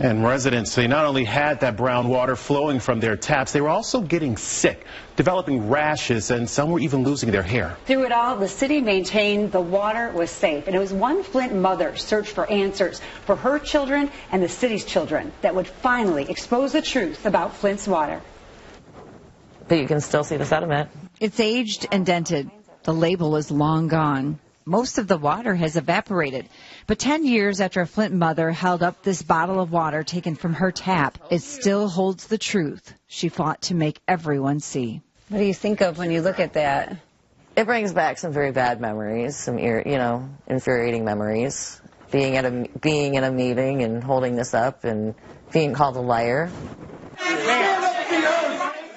And residents, they not only had that brown water flowing from their taps, they were also getting sick, developing rashes, and some were even losing their hair. Through it all, the city maintained the water was safe. And it was one Flint mother searched for answers for her children and the city's children that would finally expose the truth about Flint's water. But you can still see the sediment. It's aged and dented. The label is long gone. Most of the water has evaporated. But 10 years after a Flint mother held up this bottle of water taken from her tap, it still holds the truth she fought to make everyone see. What do you think of when you look at that? It brings back some very bad memories, some infuriating memories. Being in a meeting and holding this up and being called a liar.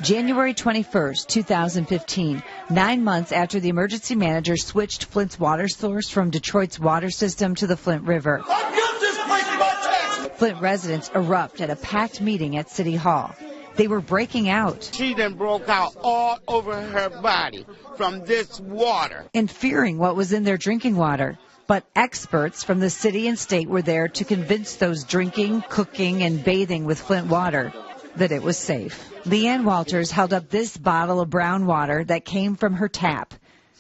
January 21st, 2015, 9 months after the emergency manager switched Flint's water source from Detroit's water system to the Flint River. Flint residents erupt at a packed meeting at City Hall. They were breaking out. She then broke out all over her body from this water. And fearing what was in their drinking water. But experts from the city and state were there to convince those drinking, cooking, and bathing with Flint water that it was safe. LeeAnne Walters held up this bottle of brown water that came from her tap.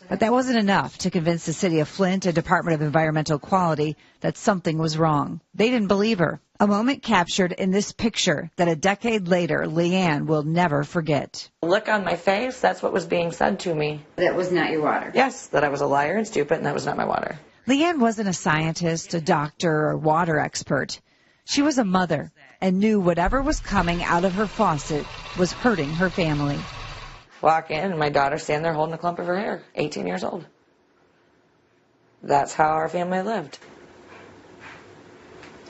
But that wasn't enough to convince the city of Flint and Department of Environmental Quality that something was wrong. They didn't believe her. A moment captured in this picture that a decade later, LeeAnne will never forget. The look on my face, that's what was being said to me. That was not your water? Yes, that I was a liar and stupid and that was not my water. LeeAnne wasn't a scientist, a doctor, or water expert. She was a mother and knew whatever was coming out of her faucet was hurting her family. Walk in and my daughter standing there holding a clump of her hair, 18 years old. That's how our family lived.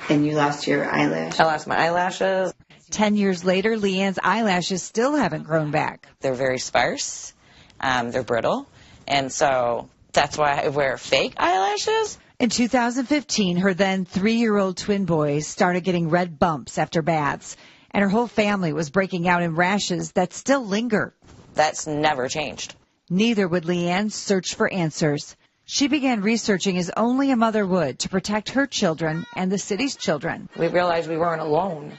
And you lost your eyelash? I lost my eyelashes. 10 years later, LeeAnne's eyelashes still haven't grown back. They're very sparse. They're brittle. And so that's why I wear fake eyelashes. In 2015, her then 3-year-old twin boys started getting red bumps after baths, and her whole family was breaking out in rashes that still linger. That's never changed. Neither would LeeAnne search for answers. She began researching as only a mother would to protect her children and the city's children. We realized we weren't alone.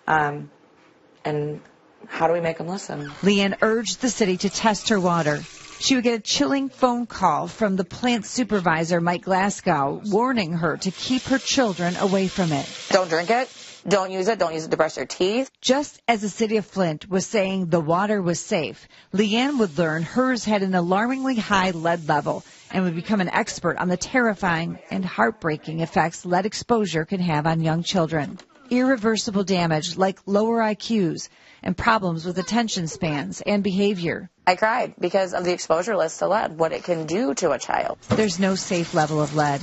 And how do we make them listen? LeeAnne urged the city to test her water. She would get a chilling phone call from the plant supervisor, Mike Glasgow, warning her to keep her children away from it. Don't drink it. Don't use it. Don't use it to brush your teeth. Just as the city of Flint was saying the water was safe, LeeAnne would learn hers had an alarmingly high lead level and would become an expert on the terrifying and heartbreaking effects lead exposure can have on young children. Irreversible damage like lower IQs and problems with attention spans and behavior. I cried because of the exposure list to lead, what it can do to a child. There's no safe level of lead.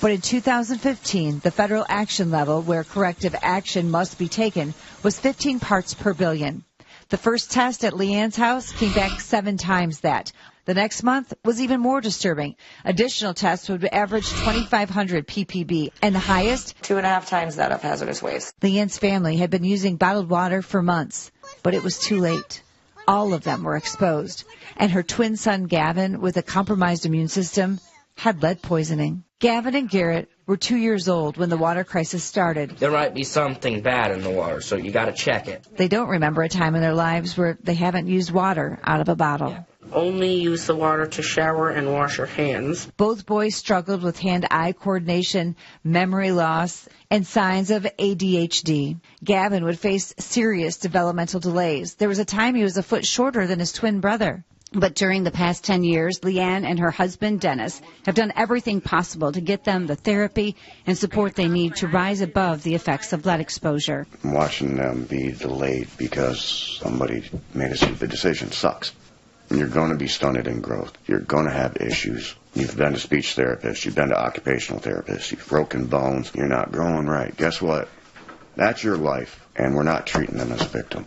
But in 2015, the federal action level where corrective action must be taken was 15 parts per billion. The first test at LeeAnne's house came back 7 times that. The next month was even more disturbing. Additional tests would average 2,500 ppb, and the highest? 2.5 times that of hazardous waste. LeeAnne's family had been using bottled water for months, but it was too late. All of them were exposed, and her twin son Gavin, with a compromised immune system, had lead poisoning. Gavin and Garrett were 2 years old when the water crisis started. There might be something bad in the water, so you got to check it. They don't remember a time in their lives where they haven't used water out of a bottle. Yeah. Only use the water to shower and wash your hands. Both boys struggled with hand-eye coordination, memory loss, and signs of ADHD. Gavin would face serious developmental delays. There was a time he was a foot shorter than his twin brother. But during the past 10 years, LeeAnne and her husband, Dennis, have done everything possible to get them the therapy and support they need to rise above the effects of lead exposure. Watching them be delayed because somebody made a stupid decision sucks. You're going to be stunted in growth. You're going to have issues. You've been to speech therapists. You've been to occupational therapists. You've broken bones. You're not growing right. Guess what? That's your life, and we're not treating them as a victim.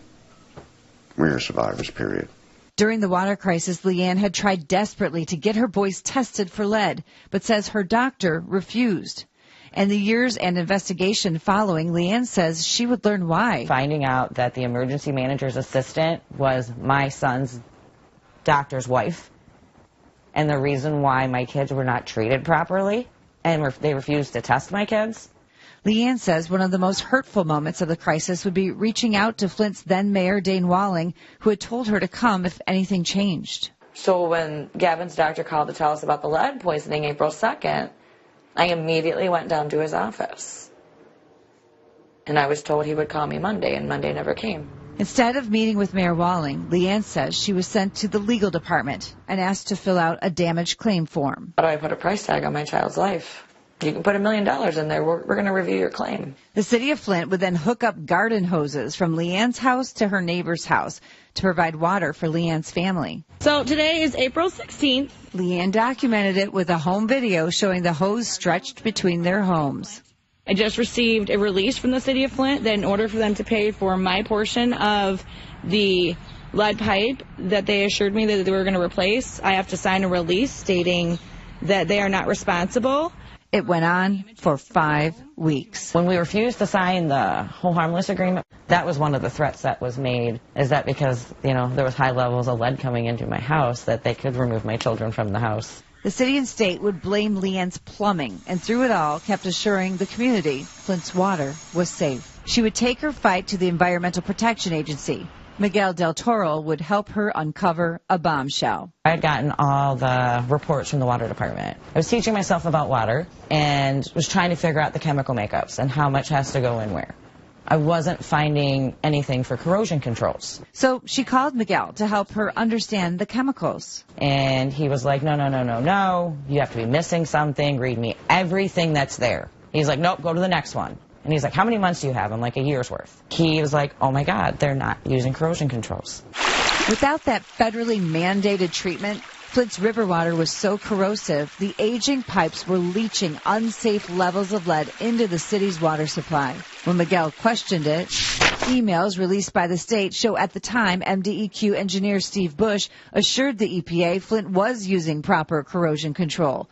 We're survivors, period. During the water crisis, LeeAnne had tried desperately to get her boys tested for lead, but says her doctor refused. And the years and investigation following, LeeAnne says she would learn why. Finding out that the emergency manager's assistant was my son's doctor's wife, and the reason why my kids were not treated properly, and they refused to test my kids. LeeAnne says one of the most hurtful moments of the crisis would be reaching out to Flint's then mayor, Dane Walling, who had told her to come if anything changed. So when Gavin's doctor called to tell us about the lead poisoning April 2nd, I immediately went down to his office. And I was told he would call me Monday, and Monday never came. Instead of meeting with Mayor Walling, LeeAnne says she was sent to the legal department and asked to fill out a damage claim form. How do I put a price tag on my child's life? You can put $1 million in there. We're going to review your claim. The city of Flint would then hook up garden hoses from LeeAnne's house to her neighbor's house to provide water for LeeAnne's family. So today is April 16th. LeeAnne documented it with a home video showing the hose stretched between their homes. I just received a release from the city of Flint that in order for them to pay for my portion of the lead pipe that they assured me that they were going to replace, I have to sign a release stating that they are not responsible. It went on for 5 weeks. When we refused to sign the whole harmless agreement, that was one of the threats that was made, is that because, there was high levels of lead coming into my house, that they could remove my children from the house. The city and state would blame LeeAnne's plumbing, and through it all kept assuring the community Flint's water was safe. She would take her fight to the Environmental Protection Agency. Miguel Del Toro would help her uncover a bombshell. I had gotten all the reports from the water department. I was teaching myself about water and was trying to figure out the chemical makeups and how much has to go in where. I wasn't finding anything for corrosion controls. So she called Miguel to help her understand the chemicals. And he was like, no, you have to be missing something, read me everything that's there. He's like, nope, go to the next one. And he's like, how many months do you have? I'm like, a year's worth. He was like, oh my God, they're not using corrosion controls. Without that federally mandated treatment, Flint's river water was so corrosive, the aging pipes were leaching unsafe levels of lead into the city's water supply. When Miguel questioned it, emails released by the state show at the time MDEQ engineer Steve Bush assured the EPA Flint was using proper corrosion control.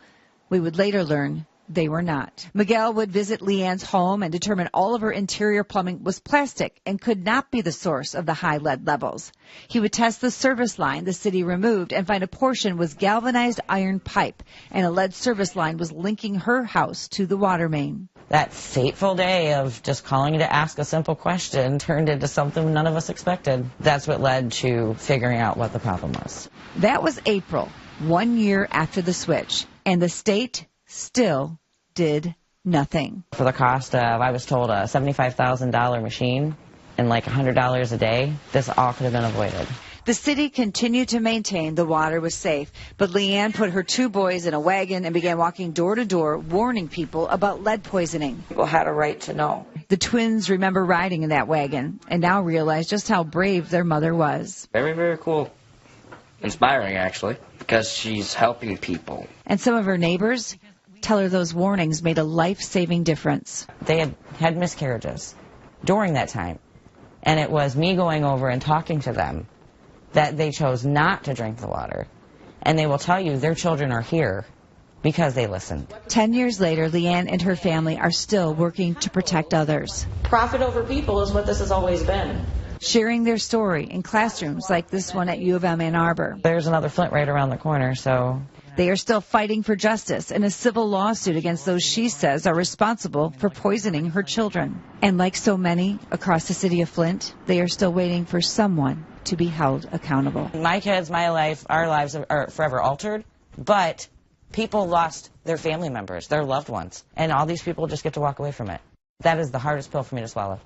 We would later learn they were not. Miguel would visit LeeAnne's home and determine all of her interior plumbing was plastic and could not be the source of the high lead levels. He would test the service line the city removed and find a portion was galvanized iron pipe, and a lead service line was linking her house to the water main. That fateful day of just calling to ask a simple question turned into something none of us expected. That's what led to figuring out what the problem was. That was April, 1 year after the switch, and the state still did nothing. For the cost of, I was told, a $75,000 machine and like $100 a day, this all could have been avoided. The city continued to maintain the water was safe, but LeeAnne put her 2 boys in a wagon and began walking door to door, warning people about lead poisoning. People had a right to know. The twins remember riding in that wagon and now realize just how brave their mother was. Very, very cool. Inspiring, actually, because she's helping people. And some of her neighbors tell her those warnings made a life-saving difference. They had miscarriages during that time, and it was me going over and talking to them that they chose not to drink the water. And they will tell you their children are here because they listened. 10 years later, LeeAnne and her family are still working to protect others. Profit over people is what this has always been. Sharing their story in classrooms like this one at U of M Ann Arbor. There's another Flint right around the corner, so... They are still fighting for justice in a civil lawsuit against those she says are responsible for poisoning her children. And like so many across the city of Flint, they are still waiting for someone to be held accountable. My kids, my life, our lives are forever altered, but people lost their family members, their loved ones, and all these people just get to walk away from it. That is the hardest pill for me to swallow.